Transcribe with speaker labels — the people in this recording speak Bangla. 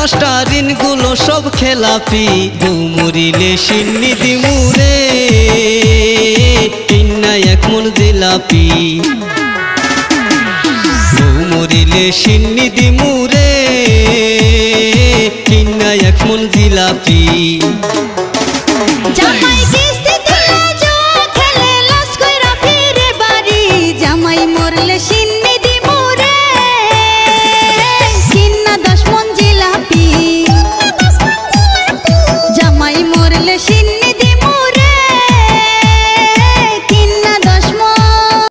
Speaker 1: 50টা ঋণগুলো সব খেলাপি বউ মরিলে সিন্নি দিমুরে কিন্না এক মন জিলাপি বউ মরিলে সিন্নি দিমুরে কিন্না এক মন জিলাপি